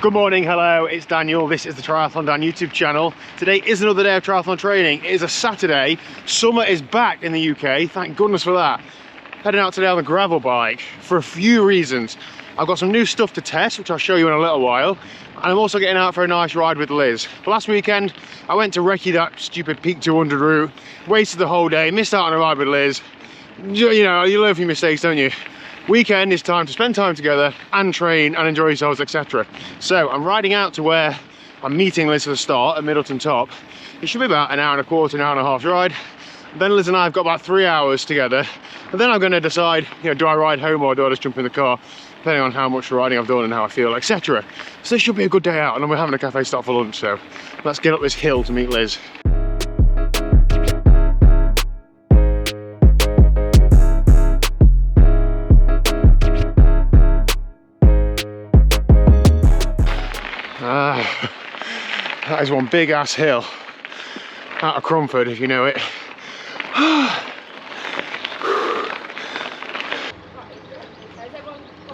Good morning, hello, it's Daniel. This is the TriathlonDan YouTube channel. Today is another day of triathlon training. It is a Saturday. Summer is back in the UK, thank goodness for that. Heading out today on the gravel bike for a few reasons. I've got some new stuff to test, which I'll show you in a little while. And I'm also getting out for a nice ride with Liz. Last weekend, I went to recce that stupid Peak 200 route, wasted the whole day, missed out on a ride with Liz. You know, you learn from your mistakes, don't you? Weekend is time to spend time together and train and enjoy yourselves, etc. So I'm riding out to where I'm meeting Liz for the start at Middleton Top. It should be about an hour and a quarter, an hour and a half ride. Then Liz and I have got about 3 hours together. And then I'm going to decide, you know, do I ride home or do I just jump in the car, depending on how much riding I've done and how I feel, etc. So this should be a good day out, and then we're having a cafe stop for lunch. So let's get up this hill to meet Liz. That is one big ass hill out of Crumford, if you know it.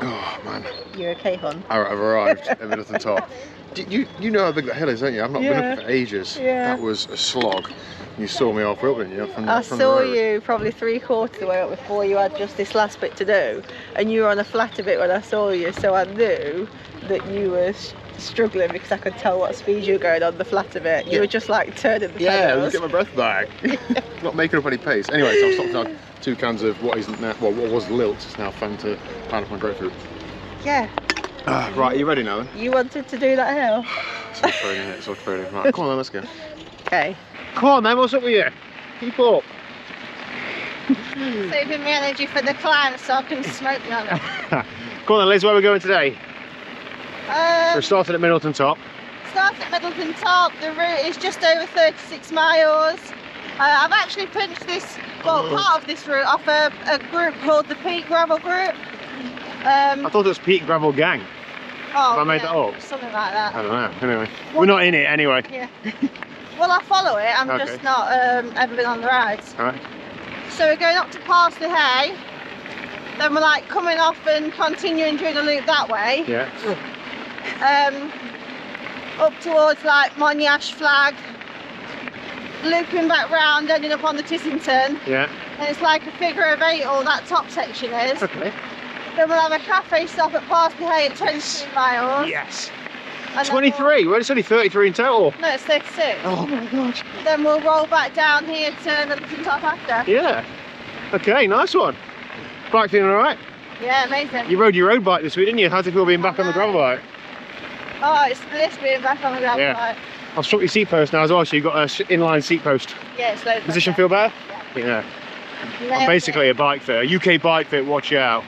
Oh man. You okay, hon? I've arrived at Middleton Top. You know how big that hill is, don't you? I've not been up it for ages. Yeah. That was a slog. You saw me halfway up, didn't you? I saw you probably 3/4 of the way up before you had just this last bit to do, and you were on a flatter bit when I saw you, so I knew that you were struggling because I could tell what speed you were going on the flatter bit. You were just like turning the pedals. Yeah, I was getting my breath back. Not making up any pace. Anyway, so I've stopped now 2 cans of what isn't now, well, what was Lilt, it's now Fanta, pineapple and grapefruit. Yeah. Right, are you ready now then? You wanted to do that hill? It's all training, it's all training. Right, come on then, let's go. Okay. Come on then, what's up with you? Keep up. Saving my energy for the climb so I can smoke on it. Come on then, Liz, where are we going today? We're starting at Middleton Top. Start at Middleton Top. The route is just over 36 miles. I've actually pinched this, well, part of this route off a group called the Peak Gravel Group. I thought it was Peak Gravel Gang. Oh, Have I made that up? Something like that. I don't know. Anyway, we're not in it anyway. Yeah. Well, I follow it. I'm just not ever been on the rides. All right. So we're going up to Parsley Hay. Then we're like coming off and continuing doing a loop that way. Yeah. Up towards like Monash Flag, looping back round, ending up on the Tissington. Yeah. And it's like a figure of 8 all that top section is. Okay. Then we'll have a cafe stop at Parsley Hay at 23 miles. Yes. And 23? Well, it's only 33 in total. No, it's 36. Oh my god. Then we'll roll back down here to Middleton Top after. Yeah. Okay, nice one. Bike feeling alright? Yeah, amazing. You rode your road bike this week, didn't you? How did it feel being back on the gravel bike? Oh, it's bliss being back on the gravel bike. I've struck your seat post now as well, so you've got an inline seat post. Yeah, it's loads. Position feel better? Yeah. I'm basically a bike fit, a UK bike fit, watch out.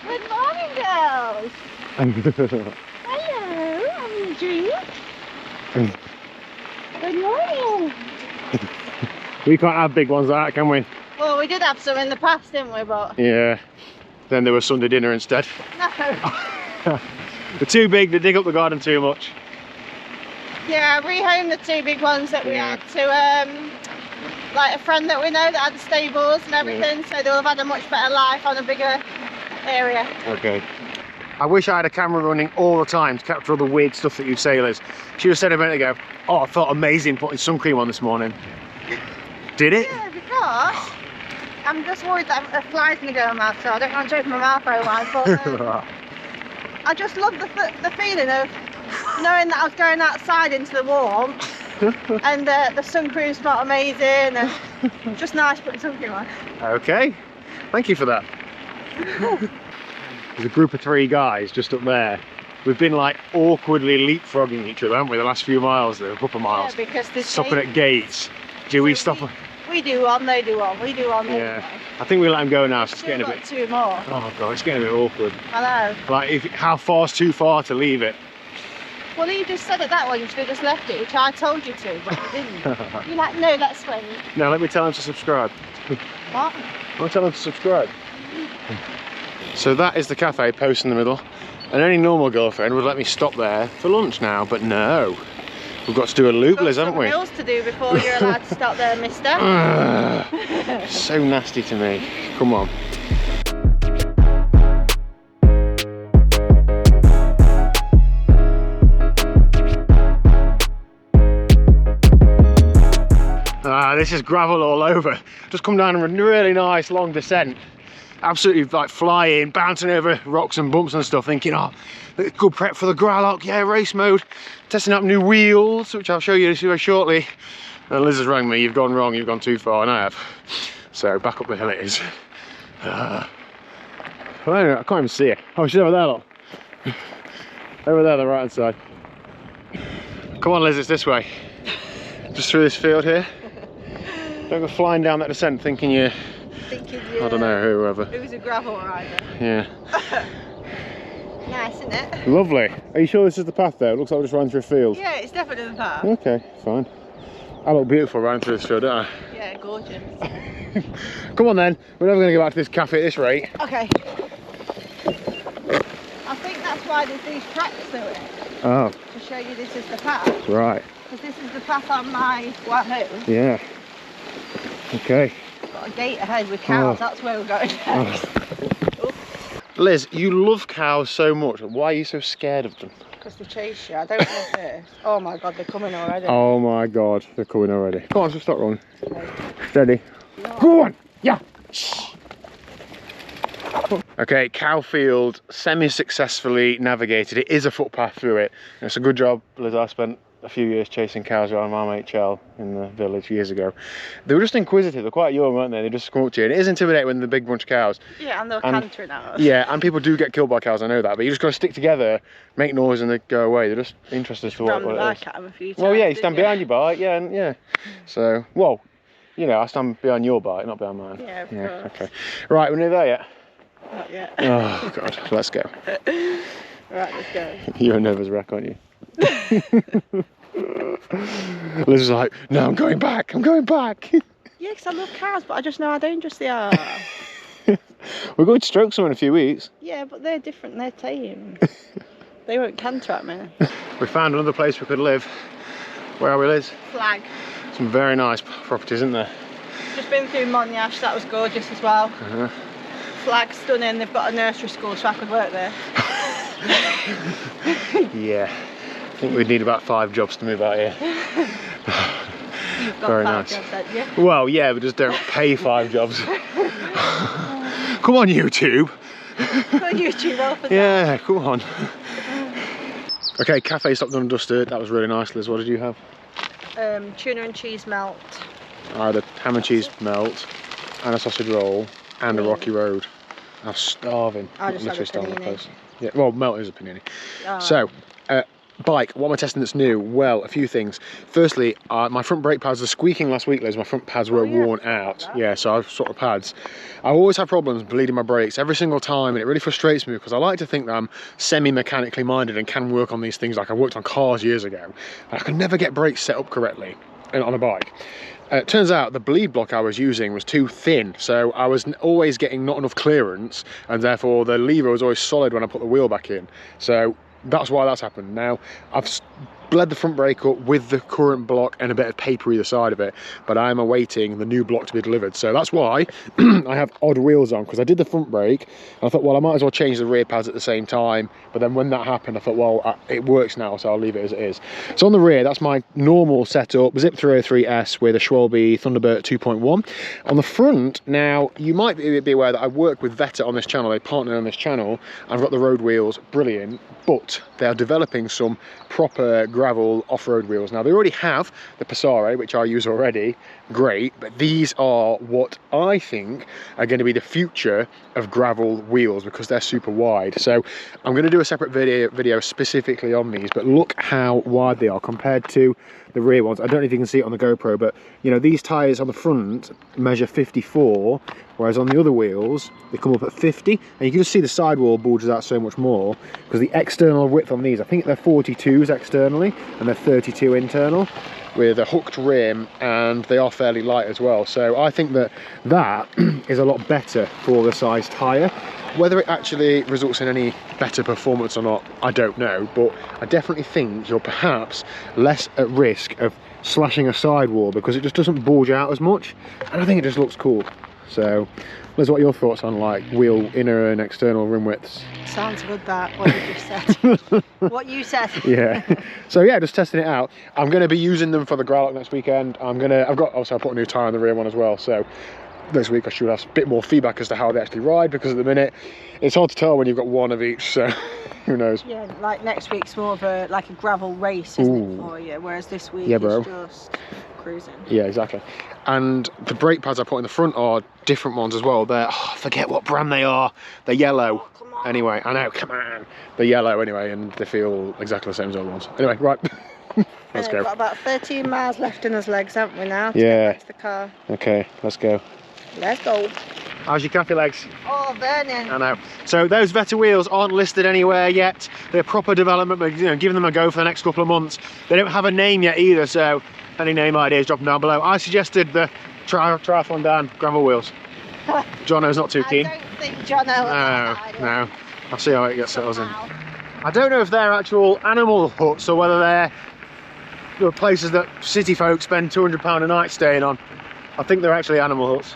Good morning, girls. Hello, I'm Drew. Good morning. We can't have big ones like that, can we? Well, we did have some in the past, didn't we? But yeah. Then there was Sunday dinner instead. no. They're too big, they dig up the garden too much. Yeah, I rehomed the 2 big ones that we had to like a friend that we know that had the stables and everything, so they'll have had a much better life on a bigger area. Okay. I wish I had a camera running all the time to capture all the weird stuff that you say, Liz. She just said a minute ago, oh, I felt amazing putting sun cream on this morning. Did it? Yeah, because I'm just worried that a fly's going to go in my mouth, so I don't want to open my mouth very wide, but I just love the feeling of knowing that I was going outside into the warmth and the sun cream smelled amazing and just nice putting sun cream on. Okay, thank you for that. There's a group of 3 guys just up there. We've been like awkwardly leapfrogging each other, haven't we, the last few miles, a couple of miles. Yeah, because there's stopping at gates. Do we stop? We do one, they do one, we do one, they do one. I think we let them go now, so it's getting a bit... 2 more. Oh god, it's getting a bit awkward. I know. Like, how far's too far to leave it? Well, you just said it that way, you should have just left it, which I told you to, but you didn't. You're like, no, that's sweet. No, let me tell them to subscribe. What? I'll tell them to subscribe. So that is the cafe, post in the middle. And any normal girlfriend would let me stop there for lunch now, but no. We've got to do a loop, Liz, haven't we? We've got some hills to do before you're allowed to stop there, mister. So nasty to me. Come on. and this is gravel all over. Just come down a really nice long descent. Absolutely like flying, bouncing over rocks and bumps and stuff, thinking, oh, good prep for the Gralloch, yeah, race mode. Testing up new wheels, which I'll show you very shortly. And Liz has rang me, you've gone wrong, you've gone too far, and I have. So back up the hill it is. I can't even see it. Oh, she's over there, look. Over there, the right hand side. Come on, Liz, it's this way. Just through this field here. Don't go flying down that descent thinking you're, I don't know, whoever. It was a gravel rider. Yeah. Nice, isn't it? Lovely. Are you sure this is the path though? It looks like we're just running through a field. Yeah, it's definitely the path. Okay, fine. I look beautiful running through this field, don't I? Yeah, gorgeous. Come on then, we're never going to go back to this cafe at this rate. Okay. I think that's why there's these tracks through it. Oh. To show you this is the path. Right. Because this is the path on my way home. Yeah. Okay. Got a gate ahead with cows, that's where we're going next. Oh. Liz, you love cows so much, why are you so scared of them? Because they chase you, I don't want this. Oh my god, they're coming already. Oh my god, they're coming already. Come on, just stop running. Okay. Steady. No. Go on! Yeah! Okay, cow field, semi-successfully navigated. It is a footpath through it. And it's a good job, Liz. I spent a few years chasing cows around my mate Chell in the village years ago. They were just inquisitive, they're quite young, weren't they? They just come up to you, and it is intimidating when they're a big bunch of cows. Yeah, and they're cantering at us. Yeah, and people do get killed by cows, I know that, but you just got to stick together, make noise, and they go away. They're just interested as to what it is. At them a few times, well, yeah, you stand behind your bike, yeah, and yeah. So, well, you know, I stand behind your bike, not behind mine. Yeah, of course. Okay. Right, we're near there yet? Not yet. Oh god, let's go. Right, let's go. You're a nervous wreck, aren't you? Liz is like, no, I'm going back, I'm going back. Yeah, because I love cows, but I just know how dangerous they are. We're going to stroke some in a few weeks. Yeah, but they're different, they're tame. They won't canter at me. We found another place we could live. Where are we, Liz? Flag. Some very nice properties, isn't there? Just been through Monyash, that was gorgeous as well. Flag stunning, they've got a nursery school, so I could work there. Yeah, I think we'd need about 5 jobs to move out here. You've got very 5 nice. jobs, haven't you? Well, yeah, but just don't pay 5 jobs. Come on, YouTube. Come on, YouTube, help us Yeah, come on. Okay, cafe stopped done and dusted. That was really nice, Liz. What did you have? Tuna and cheese melt. I had a ham and cheese melt and a sausage roll and a rocky road. I was starving. I just had a starving the panini. place. Yeah, well, melt is a panini. Oh. So, bike, what am I testing that's new? Well, a few things. Firstly, my front brake pads were squeaking last week, Liz. My front pads were worn out. Yeah, so I've sort of pads. I always have problems bleeding my brakes every single time, and it really frustrates me because I like to think that I'm semi-mechanically minded and can work on these things. Like I worked on cars years ago, and I could never get brakes set up correctly on a bike. It turns out the bleed block I was using was too thin, so I was always getting not enough clearance, and therefore the lever was always solid when I put the wheel back in. So that's why that's happened. Now, I've bled the front brake up with the current block and a bit of paper either side of it, but I'm awaiting the new block to be delivered. So that's why I have odd wheels on, because I did the front brake and I thought, well, I might as well change the rear pads at the same time. But then when that happened, I thought, well, it works now, so I'll leave it as it is. So on the rear, that's my normal setup, Zip 303S with a Schwalbe Thunderbird 2.1. On the front, now, you might be aware that I work with Veta on this channel, they partner on this channel. I've got the road wheels, brilliant, but they are developing some proper gravel off-road wheels. Now, they already have the Passare, which I use already, great, but these are what I think are going to be the future of gravel wheels because they're super wide. So I'm going to do a separate video specifically on these, but look how wide they are compared to the rear ones. I don't know if you can see it on the GoPro, but you know, these tyres on the front measure 54, whereas on the other wheels they come up at 50, and you can just see the sidewall bulges out so much more because the external width on these, I think they're 42s externally and they're 32 internal with a hooked rim, and they are fairly light as well. So I think that that is a lot better for the size tyre. Whether it actually results in any better performance or not, I don't know, but I definitely think you're perhaps less at risk of slashing a sidewall because it just doesn't bulge out as much, and I think it just looks cool. So, Liz, what are your thoughts on like wheel inner and external rim widths? Sounds good, that, what you just said. What you said. Yeah. So yeah, just testing it out. I'm going to be using them for the Growlock next weekend. I've got, also I put a new tyre on the rear one as well. So next week I should have a bit more feedback as to how they actually ride, because at the minute it's hard to tell when you've got one of each. So who knows? Yeah, like next week's more of a gravel race, isn't it, for you? Whereas this week is just cruising. Yeah, exactly. And the brake pads I put in the front are different ones as well. They're, I forget what brand they are. They're yellow. Oh, come on. Anyway, I know, come on. They're yellow anyway, and they feel exactly the same as the other ones. Anyway, right. Let's go. We've got about 13 miles left in us legs, haven't we now? To Yeah. get back to the car. Okay, let's go. Let's go. How's your cafe legs? Oh, burning. I know. So those Veta wheels aren't listed anywhere yet. They're proper development, but giving them a go for the next couple of months. They don't have a name yet either, so any name ideas, drop them down below. I suggested the TriathlonDan gravel wheels. Jono's not too keen. I don't think Jono. No. I'll see how it gets settles in. I don't know if they're actual animal huts or whether they're places that city folk spend £200 a night staying on. I think they're actually animal huts.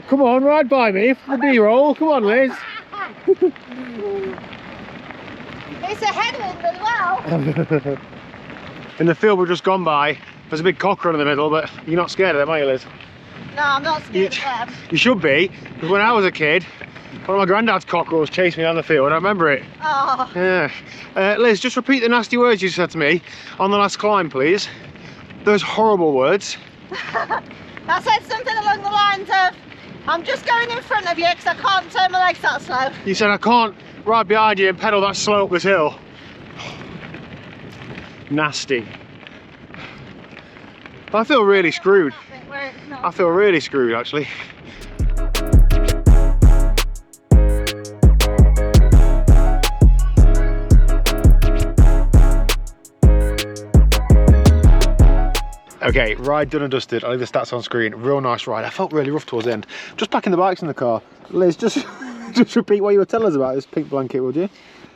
Come on, ride by me for the B-roll. Come on, Liz. It's a headwind as well. In the field we've just gone by, there's a big cockerel in the middle, but you're not scared of them, are you, Liz? No, I'm not scared of them. You should be, because when I was a kid, one of my granddad's cockerels chased me down the field. I remember it. Oh. Yeah. Liz, just repeat the nasty words you said to me on the last climb, please. Those horrible words. I said something along the lines of, I'm just going in front of you because I can't turn my legs that slow. You said I can't ride behind you and pedal that slow up this hill. Nasty. I feel really screwed. I feel really screwed, actually. Okay, ride done and dusted. I'll leave the stats on screen. Real nice ride. I felt really rough towards the end. Just packing the bikes in the car. Liz, just repeat what you were telling us about this pink blanket, would you?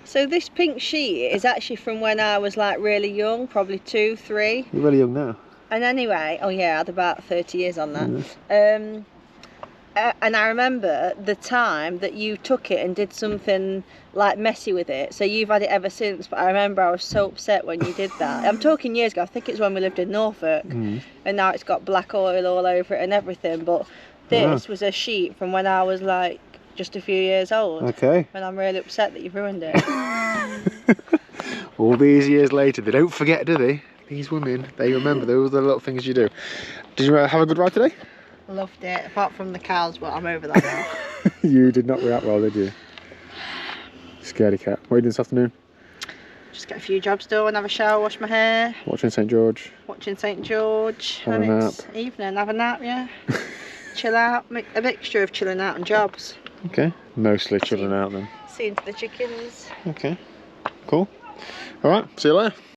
So this pink sheet is actually from when I was like really young, probably 2, 3. You're really young now. And anyway, oh yeah, I had about 30 years on that. And I remember the time that you took it and did something like messy with it. So you've had it ever since, but I remember I was so upset when you did that. I'm talking years ago, I think it's when we lived in Norfolk. And now it's got black oil all over it and everything. But this was a sheet from when I was like just a few years old. Okay. And I'm really upset that you've ruined it. All these years later, they don't forget, do they? These women, they remember those are the little things you do. Did you have a good ride today? Loved it, apart from the cows, but I'm over that now. You did not react well, did you? Scaredy cat. What are you doing this afternoon? Just get a few jobs done, have a shower, wash my hair. Watching St George. Watching St George. Have and a nap. It's evening, have a nap, yeah. Chill out, a mixture of chilling out and jobs. Okay, mostly chilling out then. Seeing to the chickens. Okay, cool. Alright, see you later.